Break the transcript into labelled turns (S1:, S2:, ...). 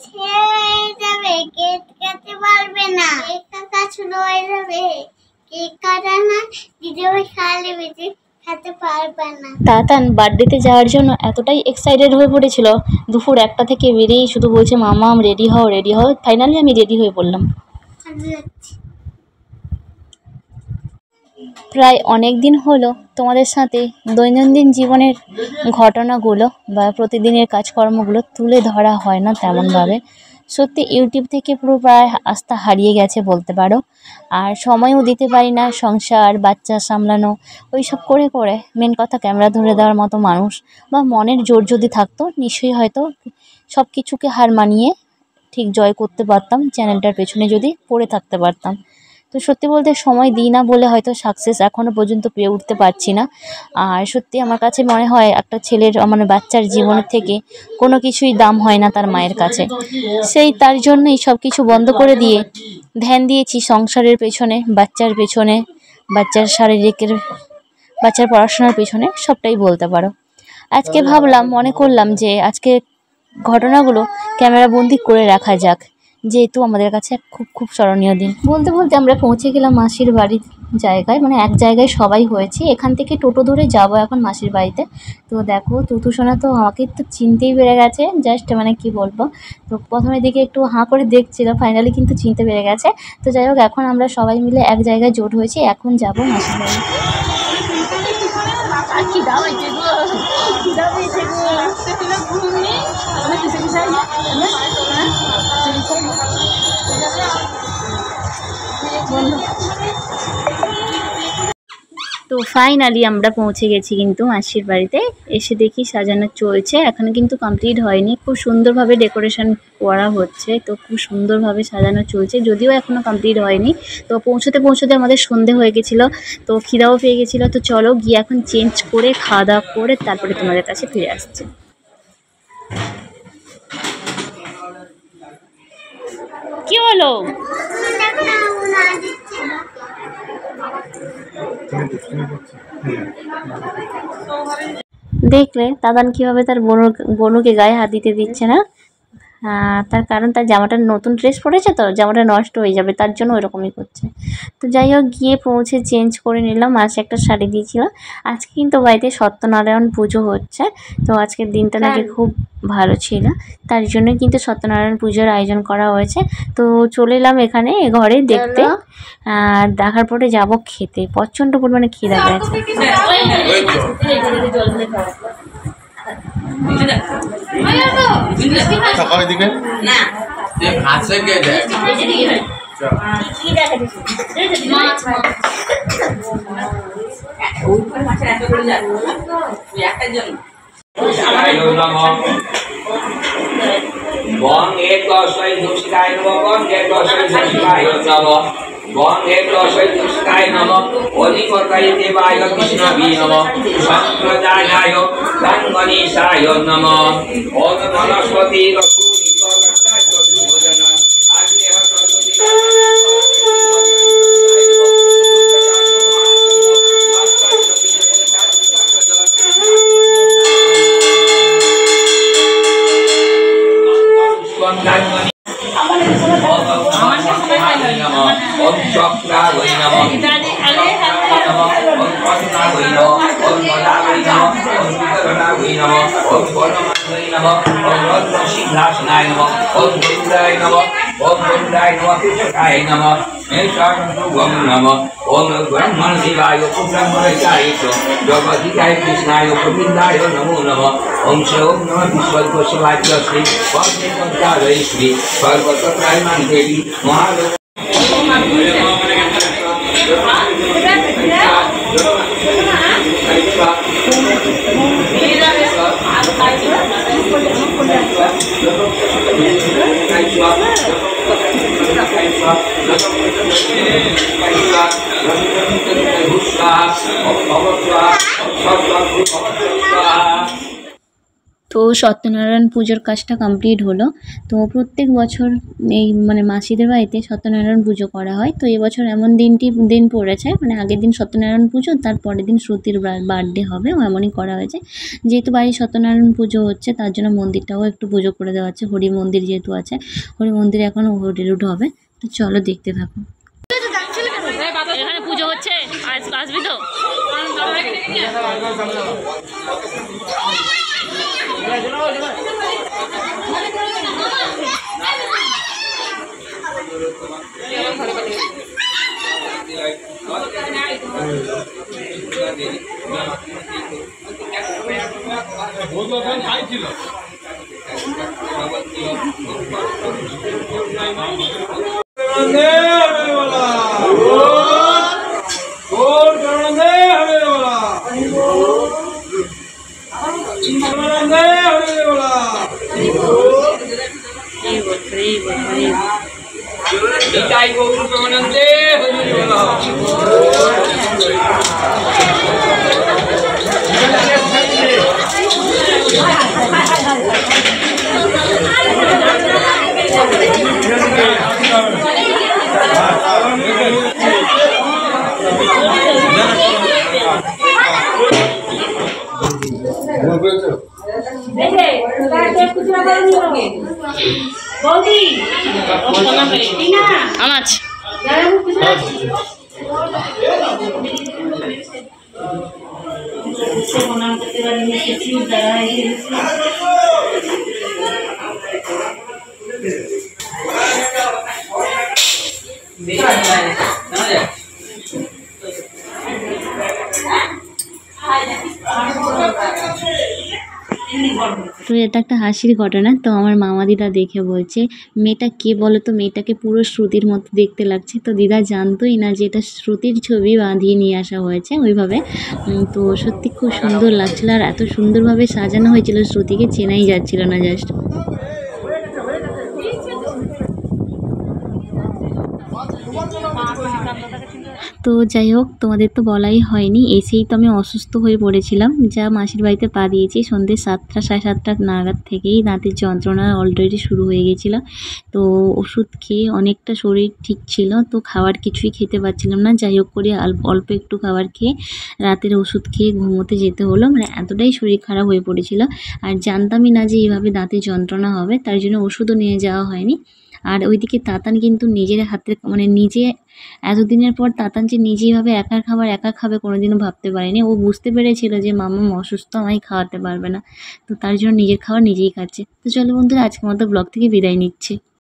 S1: হয়ে যাবে, কেক কাটতে পারবে না, কেক কাটা শুরু হয়ে যাবে, কেক কাটা না দিদি ভাই খালি বেশি খেতে পারবে না।
S2: তাতান বার্থডেতে যাওয়ার জন্য এতটাই এক্সাইটেড হয়ে পড়েছিল, দুপুর 1টা থেকে বেরিয়েই শুধু বলছে মামা রেডি হও রেডি হও। ফাইনালি আমি রেডি হয়ে পড়লাম। প্রায় অনেক দিন হলো তোমাদের সাথে দৈনন্দিন জীবনের ঘটনাগুলো বা প্রতিদিনের কাজকর্মগুলো তুলে ধরা হয় না তেমনভাবে। সত্যি ইউটিউব থেকে পুরো প্রায় আস্থা হারিয়ে গেছে বলতে পারো। আর সময়ও দিতে পারি না, সংসার বাচ্চা সামলানো ওই সব করে করে মেন কথা ক্যামেরা ধরে দেওয়ার মতো মানুষ বা মনের জোর যদি থাকতো নিশ্চয়ই হয়তো সব কিছুকে হার মানিয়ে ঠিক জয় করতে পারতাম, চ্যানেলটার পেছনে যদি পড়ে থাকতে পারতাম। তো সত্যি বলতে সময় দিই না বলে হয়তো সাকসেস এখনও পর্যন্ত পেয়ে উঠতে পারছি না। আর সত্যি আমার কাছে মনে হয় একটা ছেলের মানে বাচ্চার জীবনের থেকে কোনো কিছুই দাম হয় না তার মায়ের কাছে। তার জন্যই সব কিছু বন্ধ করে দিয়ে ধ্যান দিয়েছি সংসারের পেছনে, বাচ্চার পেছনে, বাচ্চার বাচ্চার পড়াশোনার পেছনে, সবটাই বলতে পারো। আজকে ভাবলাম, মনে করলাম যে আজকে ঘটনাগুলো ক্যামেরা বন্দি করে রাখা যাক, যেহেতু আমাদের কাছে খুব খুব স্মরণীয় দিন। বলতে বলতে আমরা পৌঁছে গেলাম মাসির বাড়ির জায়গায়, মানে এক জায়গায় সবাই হয়েছি। এখান থেকে টোটো ধরে যাব এখন মাসির বাড়িতে। তো দেখো তুতুসোনা তো আমাকে তো চিনতেই পেরে গেছে, জাস্ট মানে কি বলবো। তো প্রথমে দিকে একটু হাঁ করে দেখছিল, ফাইনালি কিন্তু চিনতে পেরে গেছে। তো যাই হোক, এখন আমরা সবাই মিলে এক জায়গায় জোট হয়েছি, এখন যাব মাসির বাড়ি। তো ফাইনালি আমরা পৌঁছে গেছি কিন্তু মাসির বাড়িতে। এসে দেখি সাজানো চলছে, এখনো কিন্তু কমপ্লিট হয়নি। খুব সুন্দরভাবে ডেকোরেশন করা হচ্ছে, তো খুব সুন্দরভাবে সাজানো চলছে, যদিও এখনো কমপ্লিট হয়নি। তো পৌঁছতে পৌঁছতে আমাদের সন্ধে হয়ে গেছিলো, তো খিদাও পেয়ে গেছিলো। তো চলো গিয়ে এখন চেঞ্জ করে খাওয়া দাওয়া করে তারপরে তোমাদের কাছে ফিরে আসছি। কি হলো? দেখলে দাদান কিভাবে তার বোনুকে গায়ে হাত দিতে দিচ্ছে না। তার কারণ তার জামাটা নতুন ড্রেস পরেছে, তো জামাটা নষ্ট হয়ে যাবে, তার জন্য ওইরকমই করছে। তো যাই হোক, গিয়ে পৌঁছে চেঞ্জ করে নিলাম। আজ একটা শাড়ি দিয়েছিল। আজকে কিন্তু বাড়িতে সত্যনারায়ণ পুজো হচ্ছে, তো আজকের দিনটা নাকি খুব ভালো ছিল, তার জন্য কিন্তু সত্যনারায়ণ পুজোর আয়োজন করা হয়েছে। তো চলে এলাম এখানে ঘরে দেখতে, দেখার পরে যাব খেতে। প্রচণ্ড পরিমাণে খিদে পেয়েছে।
S3: ब्रह्मण शिवाय जगदीकाय कृष्णाय गोविंदाय नमो नमः। ओम श्री नमः विश्वल्प शिवाय श्री पद्मपद्मालय श्री सर्वतत्रायमान देवी महादेव।
S2: তো সত্যনারায়ণ পুজোর কাজটা কমপ্লিট হলো। তো প্রত্যেক বছর এই মানে মাসিদের বাড়িতে সত্যনারায়ণ পুজো করা হয়। তো এবছর এমন দিন পড়েছে, মানে আগের দিন সত্যনারায়ণ পুজো, তার পরের দিন শ্রুতির বার্থডে হবে, এমনই করা হয়েছে। যেহেতু বাড়ি সত্যনারায়ণ পুজো হচ্ছে তার জন্য মন্দিরটাও একটু পুজো করে দেওয়া হচ্ছে। হরি মন্দির যেহেতু আছে, হরি মন্দিরে এখন হরিলুট হবে। তো চলো দেখতে থাকো। এখানে পুজো হচ্ছে, আসবি তো? তো এটা একটা হাসির ঘটনা। তো আমার মামা দিদা দেখে বলছে, মেয়েটা কে বলো তো, মেয়েটাকে পুরো শ্রুতির মতো দেখতে লাগছে। তো দিদা জানতোই না যে এটা শ্রুতির ছবি বাঁধিয়ে নিয়ে আসা হয়েছে ওইভাবে। তো সত্যি খুব সুন্দর লাগছিল, আর এত সুন্দরভাবে সাজানো হয়েছিল শ্রুতিকে চেনাই যাচ্ছিল না জাস্ট। তো যাই হোক, তোমাদের তো বলাই হয়নি, এসেই তো আমি অসুস্থ হয়ে পড়েছিলাম। যা মাসির বাড়িতে পা দিয়েছি সন্ধ্যে 7টা সাড়ে 7টা নাগাদ থেকেই দাঁতের যন্ত্রণা অলরেডি শুরু হয়ে গেছিলো। তো ওষুধ খেয়ে অনেকটা শরীর ঠিক ছিল, তো খাবার কিছুই খেতে পারছিলাম না। যাই হোক করে অল্প একটু খাবার খেয়ে রাতের ওষুধ খেয়ে ঘুমোতে যেতে হলো, মানে এতটাই শরীর খারাপ হয়ে পড়েছিল। আর জানতামই না যে এইভাবে দাঁতের যন্ত্রণা হবে, তার জন্য ওষুধও নিয়ে যাওয়া হয়নি। আর ওইদিকে তাতান কিন্তু নিজের হাতে, মানে নিজে এতদিনের পর তাতান যে নিজেইভাবে একার খাবার একা খাবে কোনোদিনও ভাবতে পারেনি। ও বুঝতে পেরেছিল যে মাম্মাম অসুস্থ, আমায় খাওয়াতে পারবে না, তো তার জন্য নিজের খাবার নিজেই খাচ্ছে। তো চলো বন্ধুরা, আজকের মতো ব্লগ থেকে বিদায় নিচ্ছি।